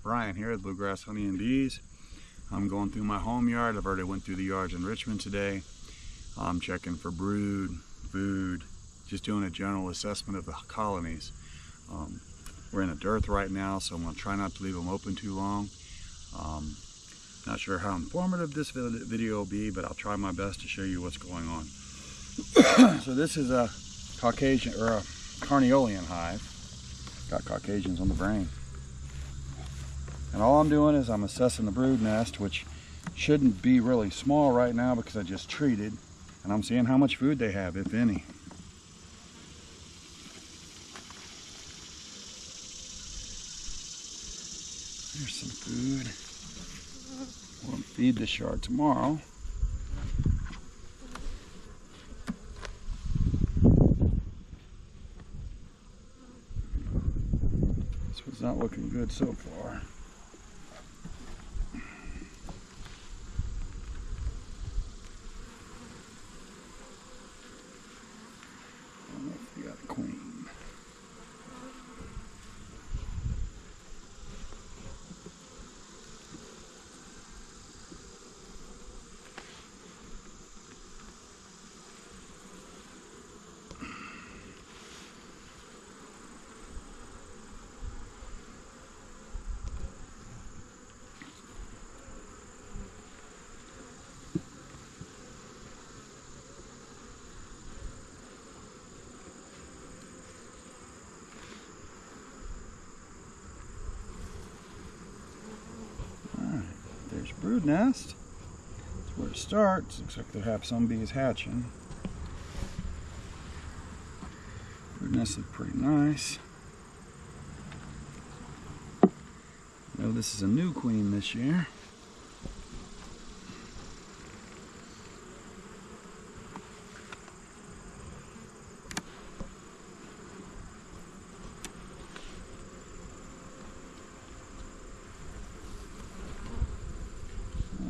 Brian here at Bluegrass Honey and Bees. I'm going through my home yard. I've already went through the yards in Richmond today. I'm checking for brood, food, just doing a general assessment of the colonies. We're in a dearth right now, so I'm going to try not to leave them open too long. Not sure how informative this video will be, but I'll try my best to show you what's going on. So this is a Caucasian or a Carniolan hive. Got Caucasians on the brain. And all I'm doing is I'm assessing the brood nest, which shouldn't be really small right now because I just treated. And I'm seeing how much food they have, if any. There's some food. We'll feed this yard tomorrow. This one's not looking good so far. I don't know if we got a queen. There's brood nest. That's where it starts. Looks like they have some bees hatching. Brood nest looks pretty nice. Well, this is a new queen this year.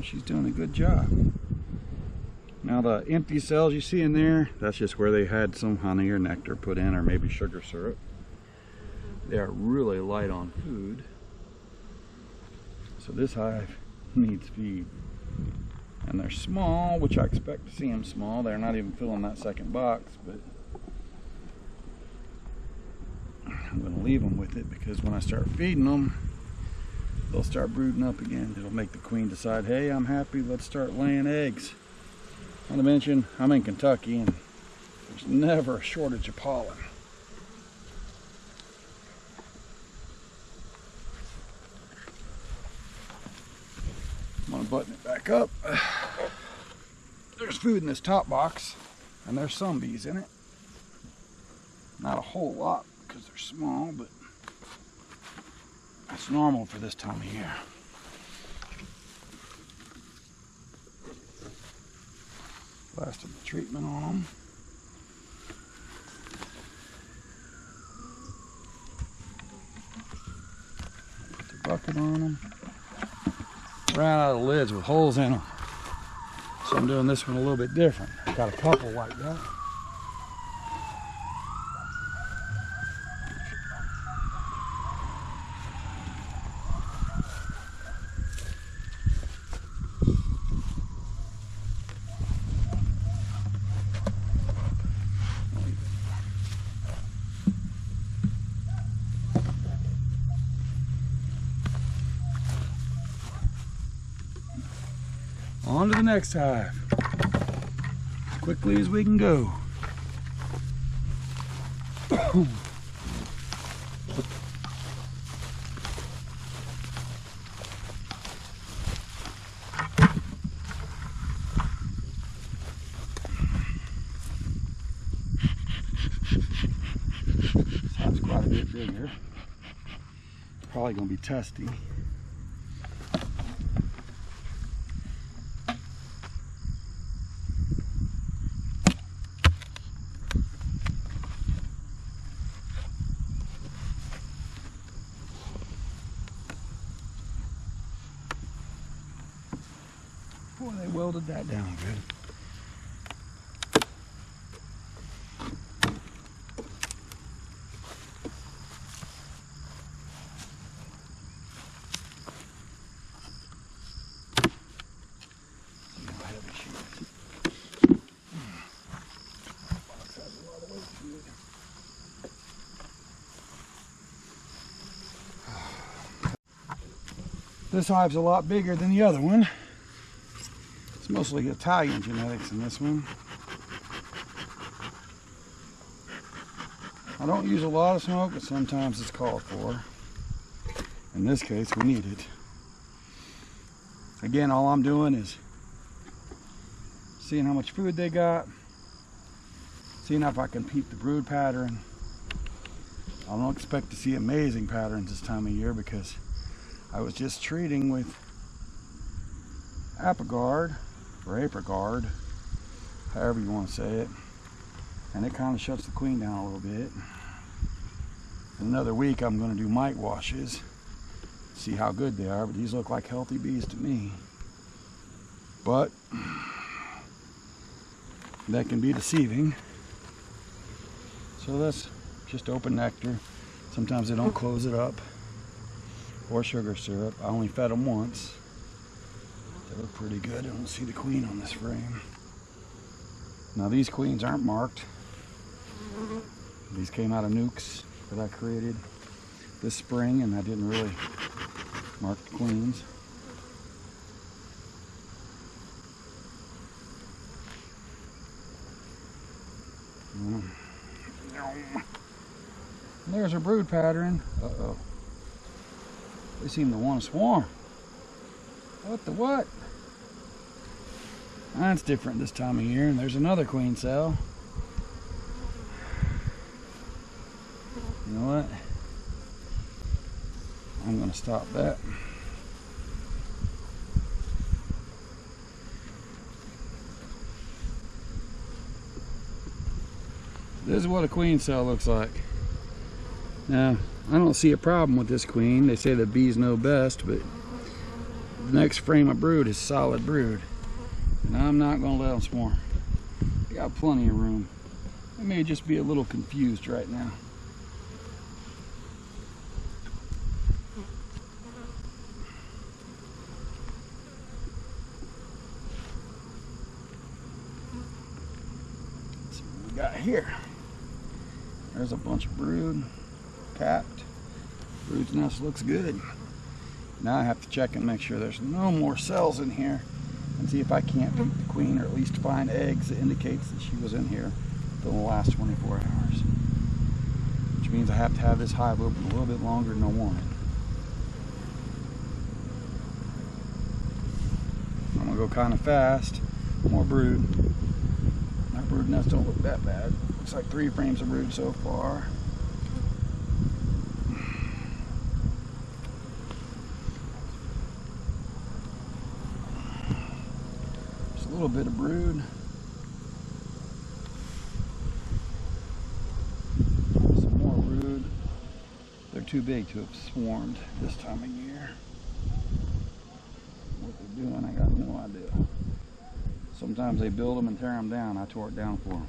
She's doing a good job. Now the empty cells you see in there, that's just where they had some honey or nectar put in, or maybe sugar syrup. They are really light on food. So this hive needs feed. And they're small, which I expect to see them small. They're not even filling that second box, but I'm going to leave them with it because when I start feeding them, they'll start brooding up again. It'll make the queen decide, hey, I'm happy, let's start laying eggs. Not to mention, I'm in Kentucky and there's never a shortage of pollen. I'm gonna button it back up. There's food in this top box and there's some bees in it. Not a whole lot because they're small, but that's normal for this time of year. Blasted the treatment on them. Put the bucket on them. Ran out of lids with holes in them. So I'm doing this one a little bit different. Got a couple like that. On to the next hive, as quickly as we can go. This hive's quite a bit bigger. Probably going to be testy. Boy, they welded that down good. This hive's a lot bigger than the other one. It's mostly Italian genetics in this one. I don't use a lot of smoke, but sometimes it's called for. In this case, we need it. Again, all I'm doing is seeing how much food they got, seeing if I can peep the brood pattern. I don't expect to see amazing patterns this time of year because I was just treating with Apigard, or Aprigard, however you want to say it, and it kind of shuts the queen down a little bit. In another week I'm going to do mite washes, see how good they are, but these look like healthy bees to me. But that can be deceiving. So that's just open nectar. Sometimes they don't close it up, or sugar syrup. I only fed them once. They look pretty good. I don't see the queen on this frame. Now these queens aren't marked. These came out of nukes that I created this spring, and I didn't really mark the queens. There's a brood pattern. Uh-oh. They seem to want to swarm. What the what? That's different this time of year. And there's another queen cell. You know what? I'm going to stop that. This is what a queen cell looks like. Now, I don't see a problem with this queen. They say the bees know best, but the next frame of brood is solid brood. And I'm not going to let them swarm. They got plenty of room. They may just be a little confused right now. Let's see what we got here. There's a bunch of brood. Capped. Brood's nest looks good. Now I have to check and make sure there's no more cells in here and see if I can't peep the queen, or at least find eggs that indicates that she was in here for the last 24 hours. Which means I have to have this hive open a little bit longer than I wanted. I'm gonna go kind of fast. More brood. My brood nests don't look that bad. Looks like 3 frames of brood so far. A little bit of brood. Some more brood. They're too big to have swarmed this time of year. What they're doing, I got no idea. Sometimes they build them and tear them down. I tore it down for them.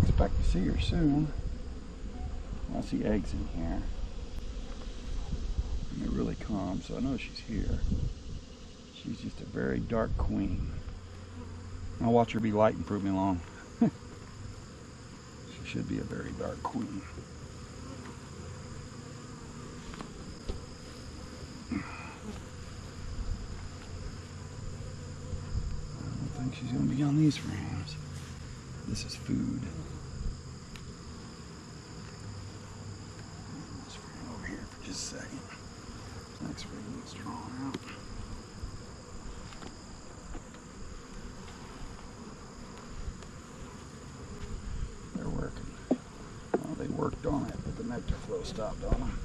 Expect to see her soon. I see eggs in here. And they're really calm, so I know she's here. She's just a very dark queen. I'll watch her be light and prove me long. She should be a very dark queen. I don't think she's going to be on these frames. This is food. Just a second. Next frame is drawn out. They're working. Well, they worked on it, but the nectar flow stopped on them.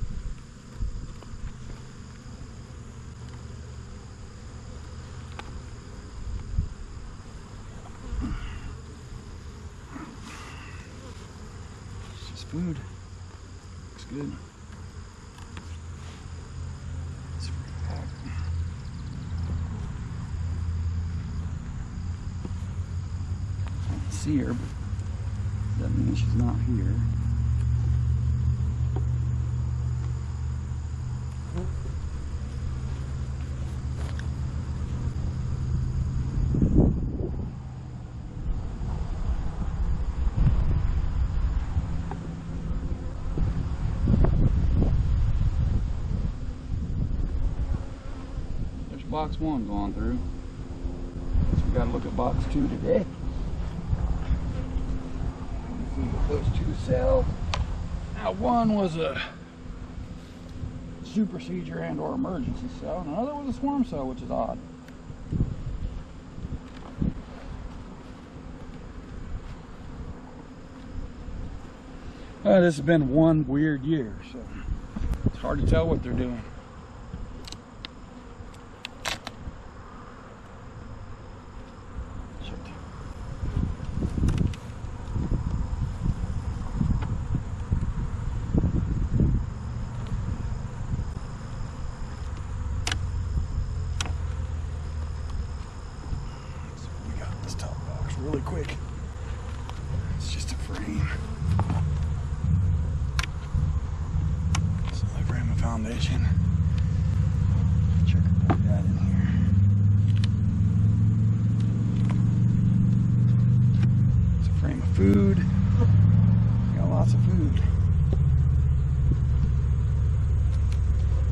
It's just food. Looks good. See her, but that means she's not here. box 1 gone through. So we got to look at box 2 today. Let's see what those 2 sell. Now, one was a super seizure and or emergency cell, and another was a swarm cell, which is odd. This has been one weird year, so it's hard to tell what they're doing. We got this top box really quick. It's just a frame. Foundation. Check what we got in here. It's a frame of food. We got lots of food.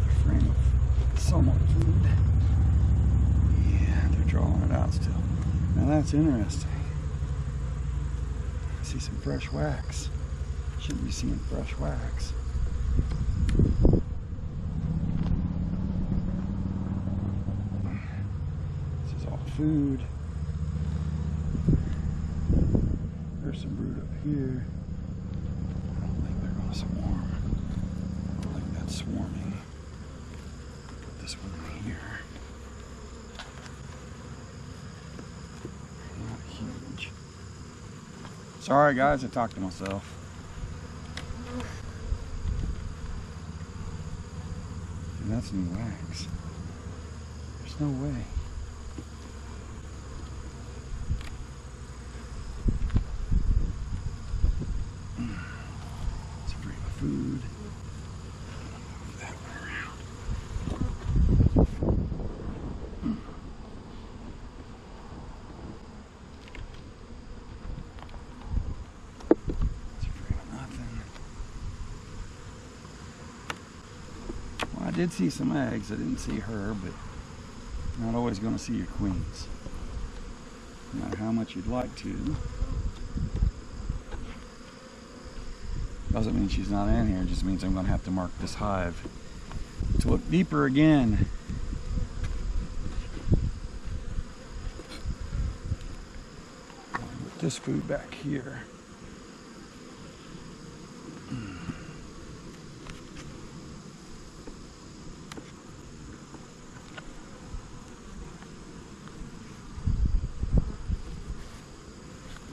A frame of somewhat food. Yeah, they're drawing it out still. Now that's interesting. I see some fresh wax. Shouldn't be seeing fresh wax. Food. There's some brood up here. I don't think they're going to swarm. I don't think that's swarming. Put this one in here. Not huge. Sorry guys, I talked to myself. Dude, that's new wax. There's no way. Food. Move that one around. It's a frame of nothing. Well, I did see some eggs. I didn't see her, but you're not always going to see your queens. No matter how much you'd like to. Doesn't mean she's not in here, it just means I'm going to have to mark this hive to look deeper again. Put this food back here.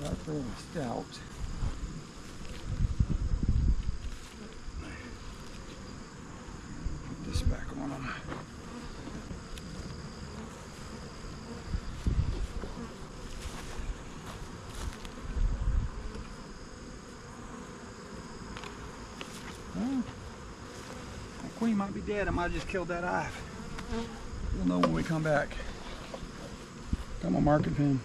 That's very stout. Back on them. Well, that queen might be dead. I might have just killed that hive. We'll know when we come back. Got my marking pin.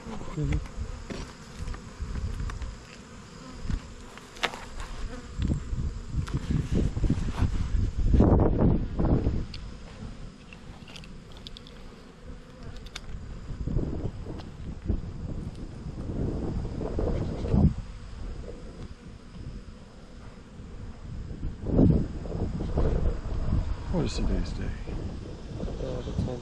What is today's day? The 10th.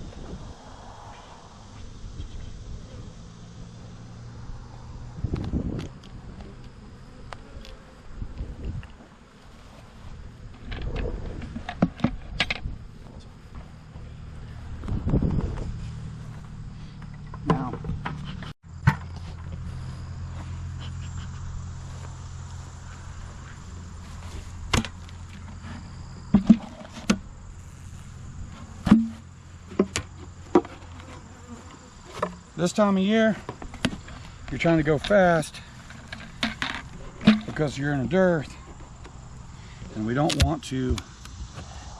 Now, this time of year, you're trying to go fast because you're in a dearth, and we don't want to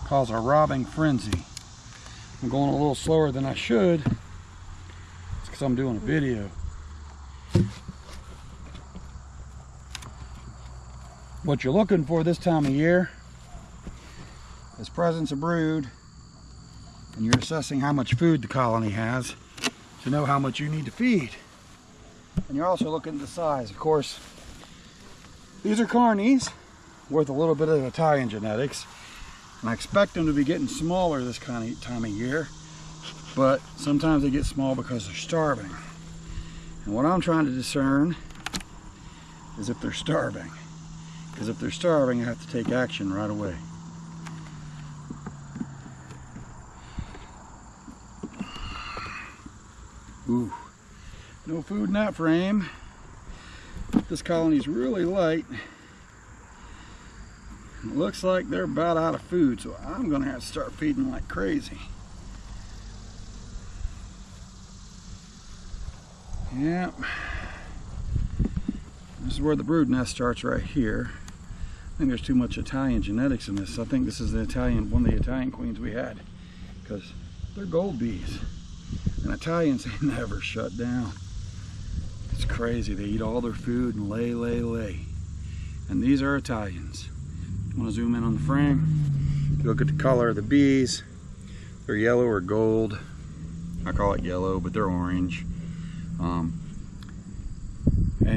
cause a robbing frenzy. I'm going a little slower than I should. It's because I'm doing a video. What you're looking for this time of year is presence of brood and you're assessing how much food the colony has to know how much you need to feed. And you're also looking at the size. Of course, these are carnies with a little bit of Italian genetics, and I expect them to be getting smaller this kind of time of year, but sometimes they get small because they're starving. And what I'm trying to discern is if they're starving. Because if they're starving, I have to take action right away. Ooh, no food in that frame. This colony's really light. It looks like they're about out of food, so I'm gonna have to start feeding like crazy. Yep. This is where the brood nest starts, right here. I think there's too much Italian genetics in this. I think this is the one of the Italian queens we had, because they're gold bees. And Italians, they never shut down. It's crazy. They eat all their food and lay. And these are Italians. I'm gonna zoom in on the frame. Look at the color of the bees. They're yellow or gold. I call it yellow, but they're orange. And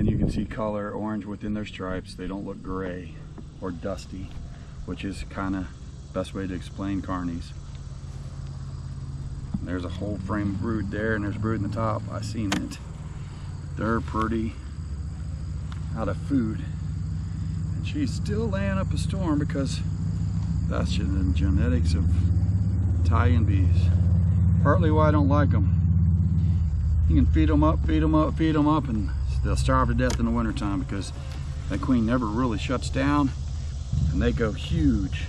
you can see color orange within their stripes. They don't look gray or dusty, which is kind of best way to explain carnies. There's a whole frame of brood there, and there's brood in the top. I seen it. They're pretty out of food, and she's still laying up a storm because that's the genetics of Italian bees. Partly why I don't like them. You can feed them up, and they'll starve to death in the wintertime because that queen never really shuts down, and they go huge.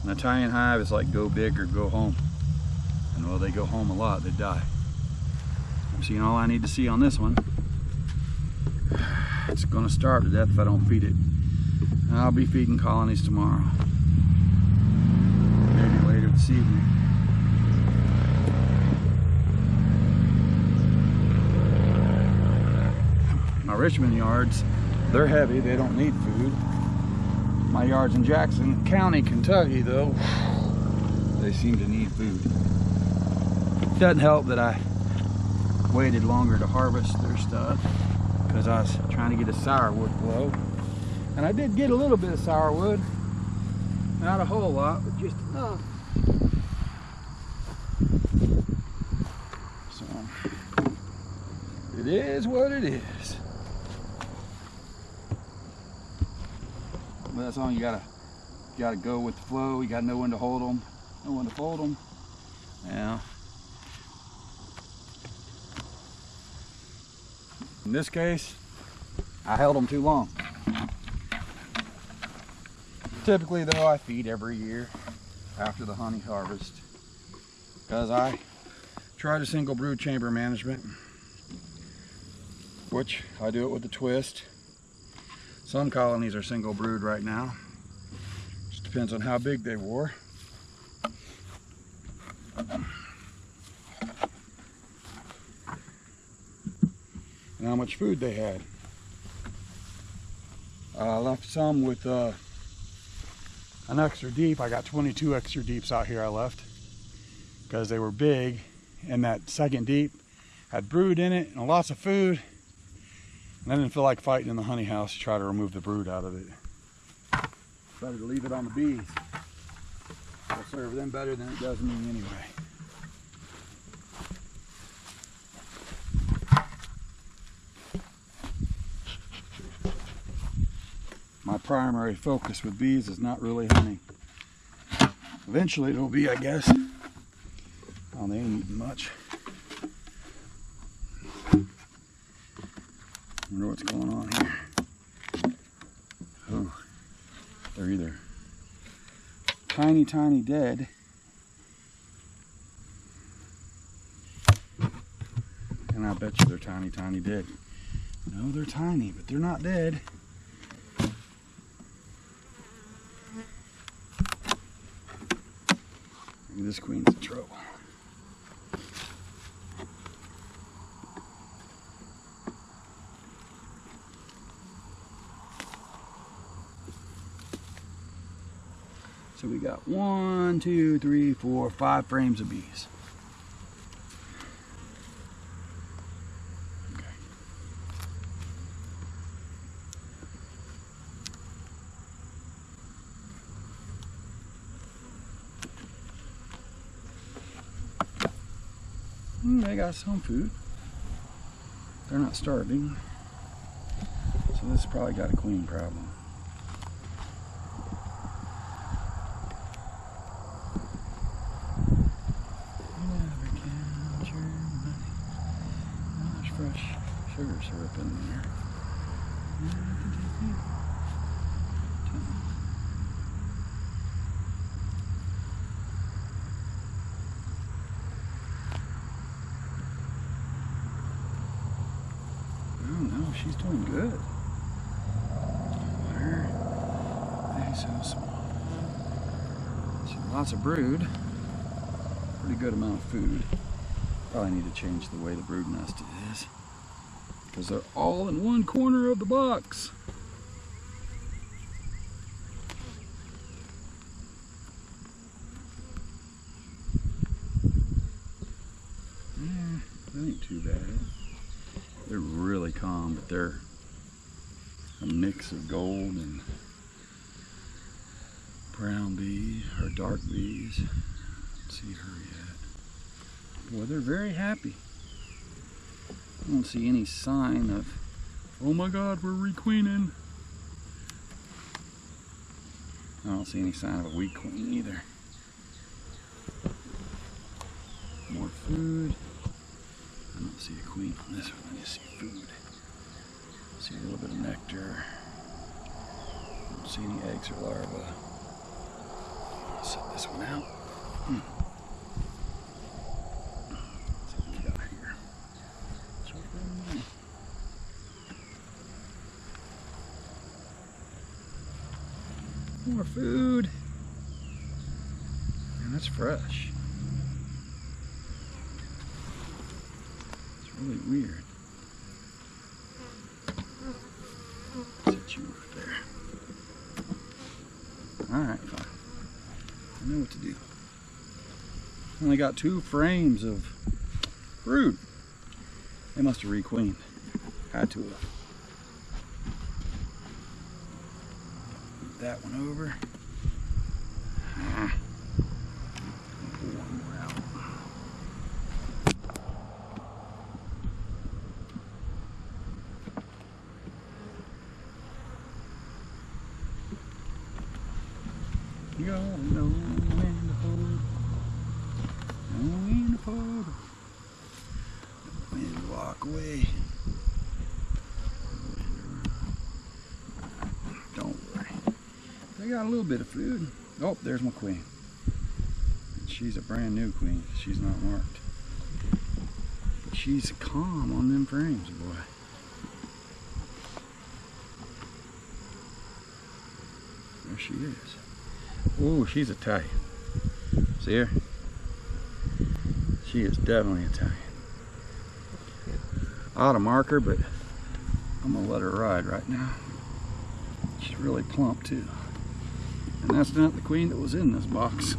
An Italian hive is like go big or go home. And well, they go home a lot, they die. I'm seeing all I need to see on this one. It's gonna starve to death if I don't feed it. And I'll be feeding colonies tomorrow. Maybe later this evening. My Richmond yards, they're heavy, they don't need food. My yards in Jackson County, Kentucky, though, they seem to need food. It doesn't help that I waited longer to harvest their stuff because I was trying to get a sourwood flow. And I did get a little bit of sourwood. Not a whole lot, but just enough. So, it is what it is. But that's all you gotta go with the flow. You gotta know when to hold them, know when to fold them. Yeah. In this case, I held them too long. Typically though, I feed every year after the honey harvest because I tried a single brood chamber management, which I do it with a twist. Some colonies are single brood right now. Just depends on how big they were. And how much food they had. I left some with an extra deep. I got 22 extra deeps out here I left because they were big, and that second deep had brood in it and lots of food. And I didn't feel like fighting in the honey house to try to remove the brood out of it. Better to leave it on the bees. It'll serve them better than it does me anyway. My primary focus with bees is not really honey. Eventually it'll be, I guess. Oh, they ain't eating much. I wonder what's going on here. Oh, they're either tiny dead, and I bet you they're tiny dead. No, they're tiny, but they're not dead. Maybe this queen's in trouble. So we got 1, 2, 3, 4, 5 frames of bees. Okay. They got some food. They're not starving. So this probably got a queen problem. Fresh sugar syrup in there. Oh no, she's doing good. They're so small. So lots of brood. Pretty good amount of food. Probably need to change the way the brood nest is, because they're all in one corner of the box. That ain't too bad. They're really calm, but they're a mix of gold and brown bees, or dark bees. Don't see her yet. Boy, they're very happy. I don't see any sign of, oh my God, we're requeening. I don't see any sign of a weak queen either. More food. I don't see a queen on this one. I just see food. See a little bit of nectar. I don't see any eggs or larvae. I'll set this one out. More food. Man, that's fresh. It's really weird. Set you right there. Alright, fine. I know what to do. Only got 2 frames of brood. They must have requeened. Had to have. That one over. Pull one more out. You gotta know when to hold. Know when to hold. When to walk away. I got a little bit of food. Oh, there's my queen. And she's a brand new queen. She's not marked. But she's calm on them frames, boy. There she is. Oh, she's Italian. See her? She is definitely Italian. I ought to mark her, but I'm gonna let her ride right now. She's really plump too. And that's not the queen that was in this box.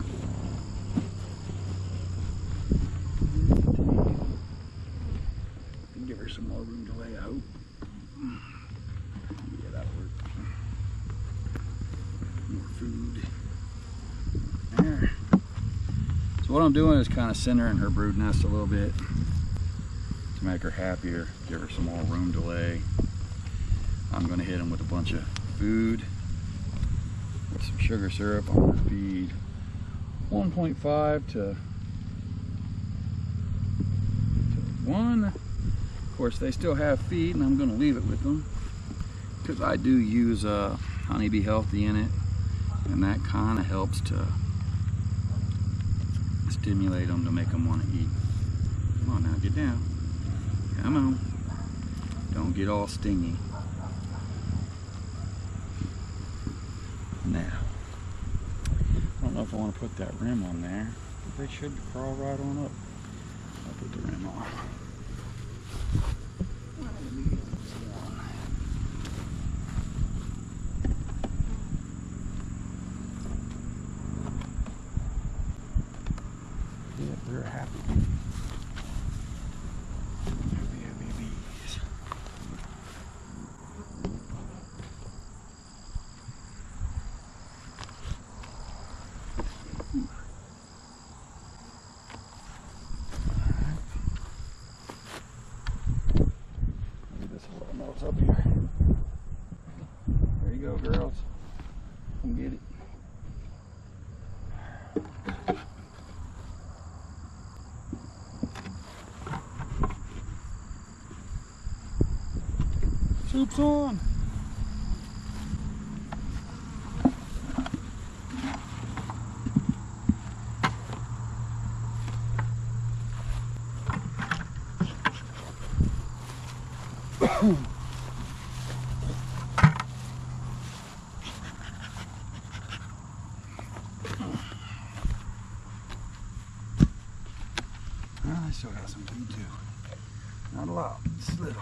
Give her some more room to lay, I hope. Yeah, that'll work. More food. There. So what I'm doing is kind of centering her brood nest a little bit to make her happier, give her some more room to lay. I'm going to hit them with a bunch of food. With some sugar syrup. I'm going to feed 1.5 to 1. Of course, they still have feed, and I'm going to leave it with them because I do use Honeybee Healthy in it, and that kind of helps to stimulate them to make them want to eat. Come on now, get down. Come on. Don't get all stingy. Now, I don't know if I want to put that rim on there, but they should crawl right on up. I'll put the rim on. else up here. There you go, girls. Come get it. Soup's on. I still got some food too. Not a lot, just a little.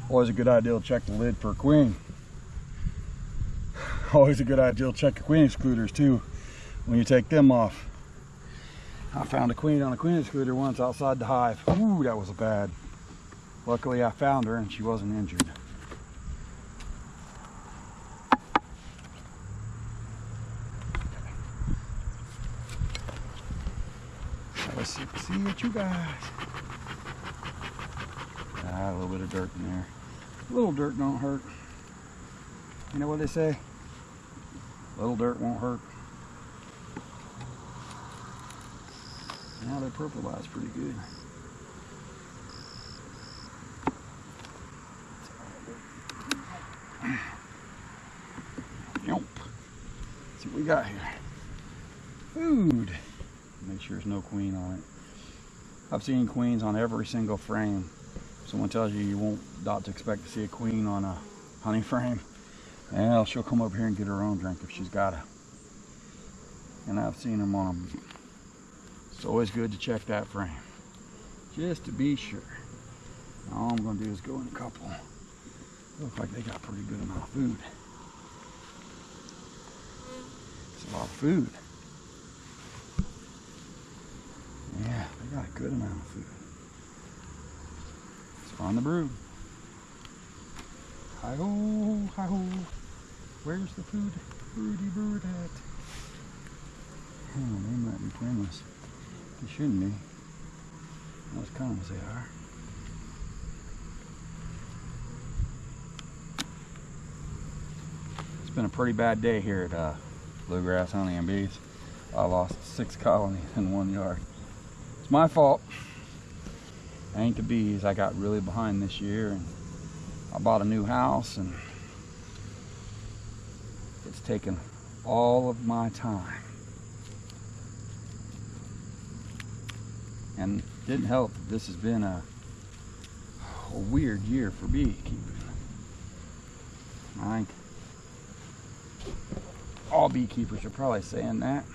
Always a good idea to check the lid for a queen. Always a good idea to check the queen excluders too when you take them off. I found a queen on a queen excluder once outside the hive. Ooh, that was bad. Luckily I found her and she wasn't injured. Let's see what you guys. A little bit of dirt in there. A little dirt don't hurt. You know what they say? Little dirt won't hurt. Now they purplize pretty good. Yep. See what we got here. Food. Make sure there's no queen on it. I've seen queens on every single frame. Someone tells you you won't not to expect to see a queen on a honey frame. Well, she'll come over here and get her own drink if she's got it. And I've seen them on them. It's always good to check that frame, just to be sure. Now all I'm going to do is go in a couple. Looks like they got a pretty good amount of food. It's a lot of food. Yeah, they got a good amount of food. It's on the brood. Hi-ho, hi-ho. Where's the food? Broody brood at? Oh, they might be twinless. They shouldn't be. Not as common as they are. It's been a pretty bad day here at Bluegrass Honey and Bees. I lost 6 colonies in 1 yard. It's my fault. Ain't the bees. I got really behind this year and I bought a new house and it's taken all of my time. And it didn't help that this has been a weird year for beekeeping. I think all beekeepers are probably saying that.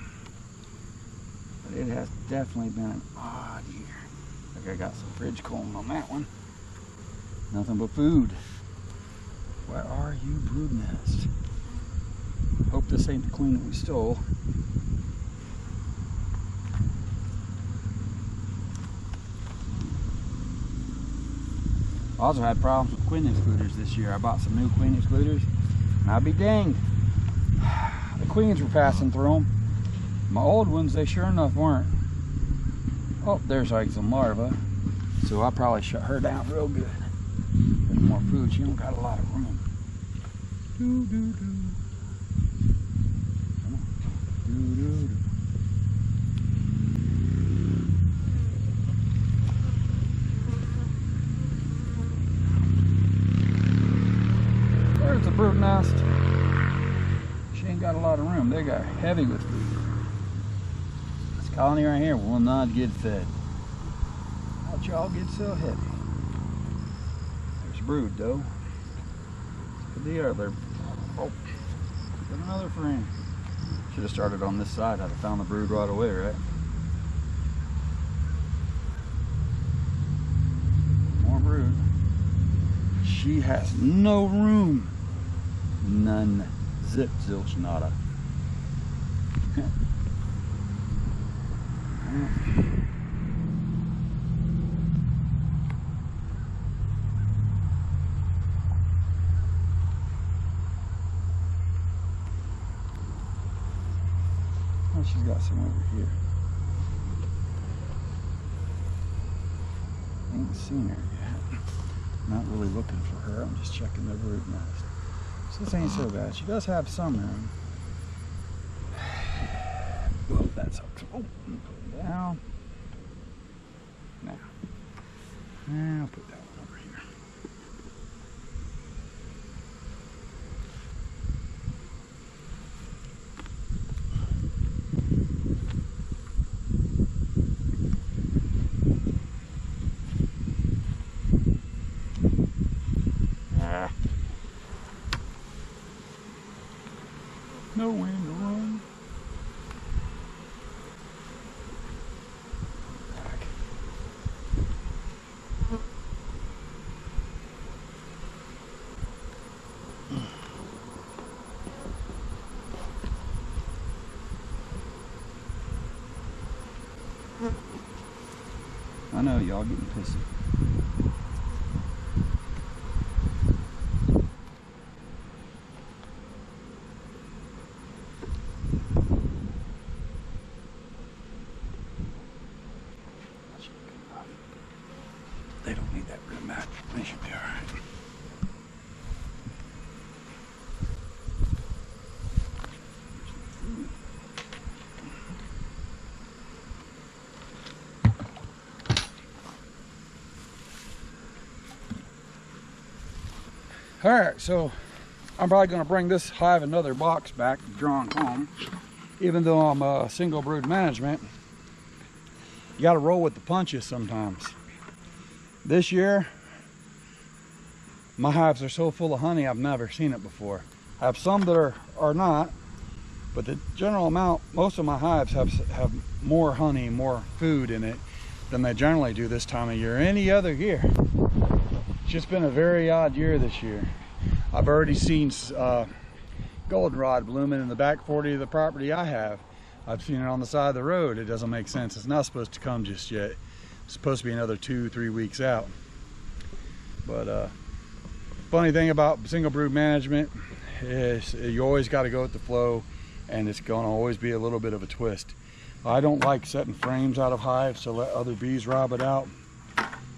But it has definitely been an odd year. Like I got some fridge comb on that one. Nothing but food. Where are you, brood nest? Hope this ain't the queen that we stole. I also had problems with queen excluders this year. I bought some new queen excluders, and I'd be danged. The queens were passing through them. My old ones, they sure enough weren't. Oh, there's like some larvae. So I probably shut her down real good. There's more food. She don't got a lot of room. Doo doo doo. Come on. Doo doo doo. There's the brood nest. She ain't got a lot of room. They got heavy with food. This colony right here will not get fed. How'd y'all get so heavy? There's brood though. Look at the other. Oh, got another frame. Should have started on this side. I'd have found the brood right away, right? More brood. She has no room. None. Zip, zilch, nada. Well, she's She's got some over here. Ain't seen her yet. Not really looking for her. I'm just checking the brood nest. So this ain't so bad. She does have some room. Well, that's up. Oh, put it down. Now I'll put that one over here. No wind to run. Back. I know y'all getting pissy. They don't need that room back. They should be all right. All right, so I'm probably going to bring this hive another box back drawn home. Even though I'm a single brood management, you got to roll with the punches sometimes. This year, my hives are so full of honey, I've never seen it before. I have some that are not, but the general amount, most of my hives have more honey, more food in it than they generally do this time of year, any other year. It's just been a very odd year this year. I've already seen goldenrod blooming in the back 40 of the property I have. I've seen it on the side of the road. It doesn't make sense. It's not supposed to come just yet. It's supposed to be another 2-3 weeks out. But funny thing about single brood management is you always got to go with the flow, and it's going to always be a little bit of a twist. I don't like setting frames out of hives to let other bees rob it out.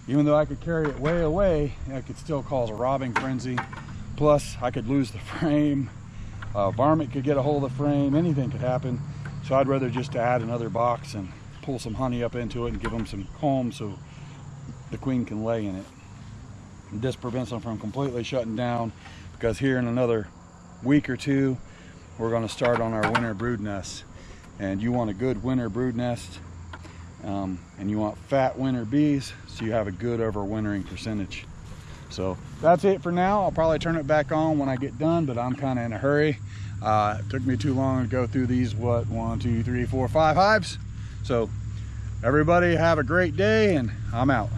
Even though I could carry it way away, it could still cause a robbing frenzy. Plus, I could lose the frame. Varmint could get a hold of the frame. Anything could happen. So I'd rather just add another box and pull some honey up into it and give them some comb so the queen can lay in it. And this prevents them from completely shutting down, because here in another week or two, we're going to start on our winter brood nests. And you want a good winter brood nest, and you want fat winter bees, so you have a good overwintering percentage. So that's it for now. I'll probably turn it back on when I get done, but I'm kind of in a hurry. It took me too long to go through these, 1, 2, 3, 4, 5 hives. So everybody have a great day, and I'm out.